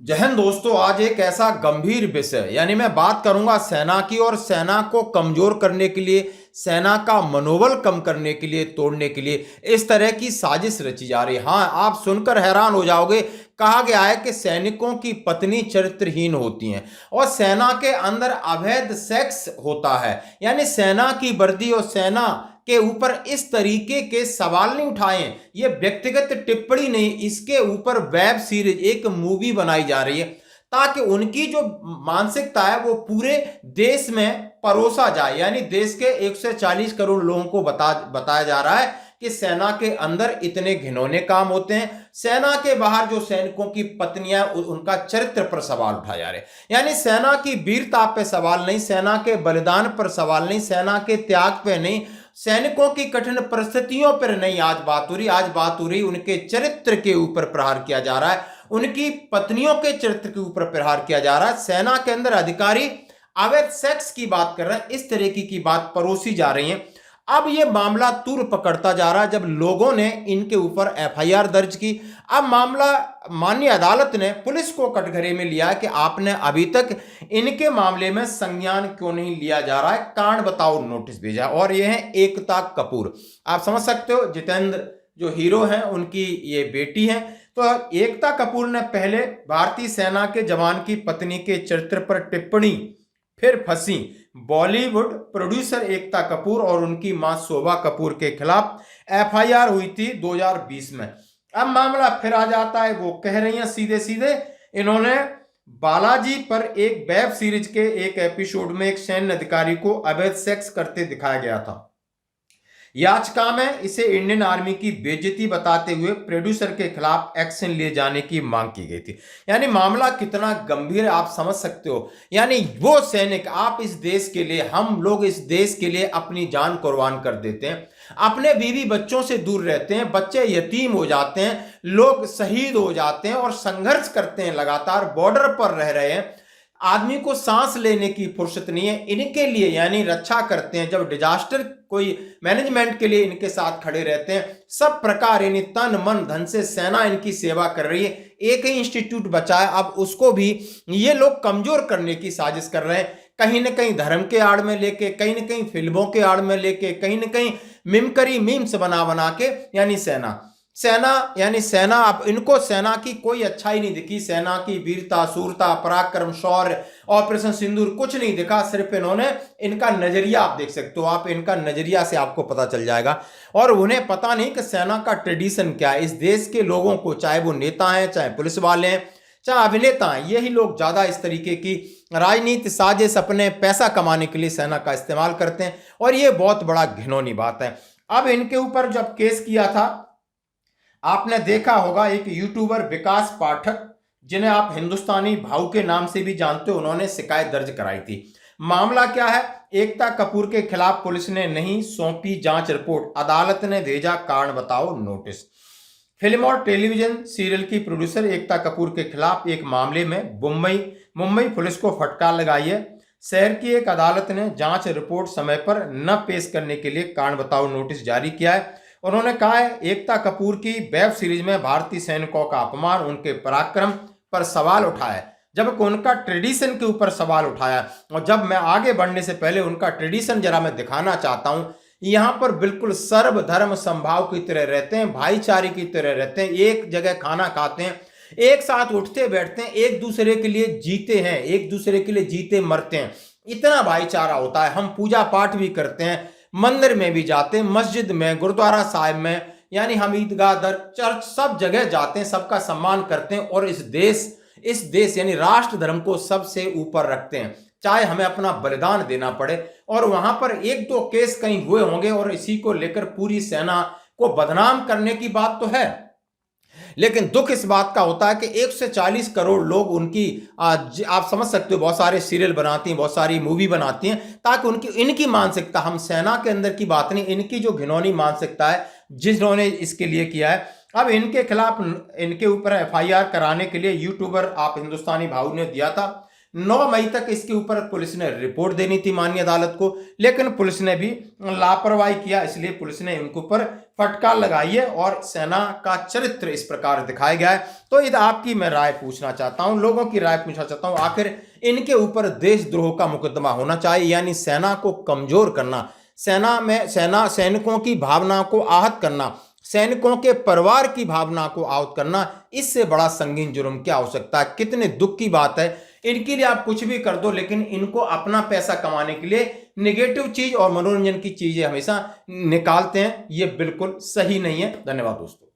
जय हिंद दोस्तों। आज एक ऐसा गंभीर विषय यानी मैं बात करूंगा सेना की और सेना को कमजोर करने के लिए, सेना का मनोबल कम करने के लिए, तोड़ने के लिए इस तरह की साजिश रची जा रही है। हाँ, आप सुनकर हैरान हो जाओगे। कहा गया है कि सैनिकों की पत्नी चरित्रहीन होती हैं और सेना के अंदर अवैध सेक्स होता है। यानी सेना की वर्दी और सेना के ऊपर इस तरीके के सवाल नहीं उठाए। ये व्यक्तिगत टिप्पणी नहीं, इसके ऊपर वेब सीरीज, एक मूवी बनाई जा रही है ताकि उनकी जो मानसिकता है वो पूरे देश में परोसा जाए। यानी देश के 140 करोड़ लोगों को बताया जा रहा है कि सेना के अंदर इतने घिनौने काम होते हैं। सेना के बाहर जो सैनिकों की पत्नियां, उनका चरित्र पर सवाल उठाए जा रहे हैं। यानी सेना की वीरता पे सवाल नहीं, सेना के बलिदान पर सवाल नहीं, सेना के त्याग पे नहीं, सैनिकों की कठिन परिस्थितियों पर नहीं आज बात हो रही। आज बात हो रही उनके चरित्र के ऊपर प्रहार किया जा रहा है, उनकी पत्नियों के चरित्र के ऊपर प्रहार किया जा रहा है। सेना के अंदर अधिकारी अवैध सेक्स की बात कर रहे हैं, इस तरीके की बात परोसी जा रही है। अब यह मामला तूर पकड़ता जा रहा है जब लोगों ने इनके ऊपर एफआईआर दर्ज की। अब मामला माननीय अदालत ने पुलिस को कटघरे में लिया कि आपने अभी तक इनके मामले में संज्ञान क्यों नहीं लिया जा रहा है, कारण बताओ नोटिस भेजा। और ये है एकता कपूर। आप समझ सकते हो, जितेंद्र जो हीरो हैं उनकी ये बेटी है। तो एकता कपूर ने पहले भारतीय सेना के जवान की पत्नी के चरित्र पर टिप्पणी, फिर फंसी बॉलीवुड प्रोड्यूसर एकता कपूर और उनकी मां शोभा कपूर के खिलाफ एफआईआर हुई थी 2020 में। अब मामला फिर आ जाता है। वो कह रही हैं सीधे सीधे, इन्होंने बालाजी पर एक वेब सीरीज के एक एपिसोड में एक सैन्य अधिकारी को अवैध सेक्स करते दिखाया गया था। याचिका में इसे इंडियन आर्मी की बेइज्जती बताते हुए प्रोड्यूसर के खिलाफ एक्शन लिए जाने की मांग की गई थी। यानी मामला कितना गंभीर है आप समझ सकते हो। यानी वो सैनिक, आप इस देश के लिए, हम लोग इस देश के लिए अपनी जान कुर्बान कर देते हैं, अपने बीवी बच्चों से दूर रहते हैं, बच्चे यतीम हो जाते हैं, लोग शहीद हो जाते हैं और संघर्ष करते हैं, लगातार बॉर्डर पर रह रहे हैं, आदमी को सांस लेने की फुर्सत नहीं है। इनके लिए यानी रक्षा करते हैं, जब डिजास्टर कोई मैनेजमेंट के लिए इनके साथ खड़े रहते हैं। सब प्रकार यानी तन मन धन से सेना इनकी सेवा कर रही है। एक ही इंस्टीट्यूट बचा है, अब उसको भी ये लोग कमजोर करने की साजिश कर रहे हैं। कहीं ना कहीं धर्म के आड़ में लेके, कहीं ना कहीं फिल्मों के आड़ में लेके, कहीं ना कहीं मिमकरी मीम्स बना बना के। यानी सेना अब इनको सेना की कोई अच्छाई नहीं दिखी। सेना की वीरता, शूरता, पराक्रम, शौर्य, ऑपरेशन सिंदूर कुछ नहीं दिखा। सिर्फ इन्होंने, इनका नजरिया आप देख सकते हो, आप इनका नजरिया से आपको पता चल जाएगा। और उन्हें पता नहीं कि सेना का ट्रेडिशन क्या है। इस देश के लोगों को, चाहे वो नेता हैं, चाहे पुलिस वाले हैं, चाहे अभिनेता हैं, यही लोग ज्यादा इस तरीके की राजनीति साजिश अपने पैसा कमाने के लिए सेना का इस्तेमाल करते हैं। और ये बहुत बड़ा घिनौनी बात है। अब इनके ऊपर जब केस किया था, आपने देखा होगा, एक यूट्यूबर विकास पाठक, जिन्हें आप हिंदुस्तानी भाऊ के नाम से भी जानते हो, उन्होंने शिकायत दर्ज कराई थी। मामला क्या है, एकता कपूर के खिलाफ पुलिस ने नहीं सौंपी जांच रिपोर्ट, अदालत ने भेजा कारण बताओ नोटिस। फिल्म और टेलीविजन सीरियल की प्रोड्यूसर एकता कपूर के खिलाफ एक मामले में मुंबई पुलिस को फटकार लगाई है। शहर की एक अदालत ने जांच रिपोर्ट समय पर न पेश करने के लिए कारण बताओ नोटिस जारी किया है। उन्होंने कहा है, एकता कपूर की वेब सीरीज में भारतीय सैनिकों का अपमान, उनके पराक्रम पर सवाल उठाया, जबकि उनका ट्रेडिशन के ऊपर सवाल उठाया। और जब मैं आगे बढ़ने से पहले उनका ट्रेडिशन जरा मैं दिखाना चाहता हूं। यहां पर बिल्कुल सर्वधर्म समभाव की तरह रहते हैं, भाईचारे की तरह रहते हैं, एक जगह खाना खाते हैं, एक साथ उठते बैठते हैं, एक दूसरे के लिए जीते हैं, एक दूसरे के लिए जीते मरते हैं। इतना भाईचारा होता है। हम पूजा पाठ भी करते हैं, मंदिर में भी जाते हैं, मस्जिद में, गुरुद्वारा साहिब में, यानी हम ईदगाह, दर, चर्च, सब जगह जाते हैं, सबका सम्मान करते हैं और इस देश यानी राष्ट्र धर्म को सबसे ऊपर रखते हैं, चाहे हमें अपना बलिदान देना पड़े। और वहां पर एक दो केस कहीं हुए होंगे और इसी को लेकर पूरी सेना को बदनाम करने की बात तो है, लेकिन दुख इस बात का होता है कि 140 करोड़ लोग उनकी, आप समझ सकते हो, बहुत सारे सीरियल बनाती हैं, बहुत सारी मूवी बनाती हैं ताकि इनकी मानसिकता, हम सेना के अंदर की बात नहीं, इनकी जो घिनौनी मानसिकता है जिन्होंने इसके लिए किया है। अब इनके खिलाफ, इनके ऊपर एफआईआर कराने के लिए यूट्यूबर आप हिंदुस्तानी भाऊ ने दिया था 9 मई तक इसके ऊपर पुलिस ने रिपोर्ट देनी थी माननीय अदालत को, लेकिन पुलिस ने भी लापरवाही किया, इसलिए पुलिस ने उनके ऊपर फटकार लगाई है और सेना का चरित्र इस प्रकार दिखाया गया है। तो इधर आपकी मैं राय पूछना चाहता हूं, लोगों की राय पूछना चाहता हूं, आखिर इनके ऊपर देशद्रोह का मुकदमा होना चाहिए, यानी सेना को कमजोर करना, सैनिकों की भावना को आहत करना, सैनिकों के परिवार की भावना को आहत करना, इससे बड़ा संगीन जुर्म क्या हो सकता है? कितने दुख की बात है। इनके लिए आप कुछ भी कर दो, लेकिन इनको अपना पैसा कमाने के लिए नेगेटिव चीज और मनोरंजन की चीजें हमेशा निकालते हैं, ये बिल्कुल सही नहीं है। धन्यवाद दोस्तों।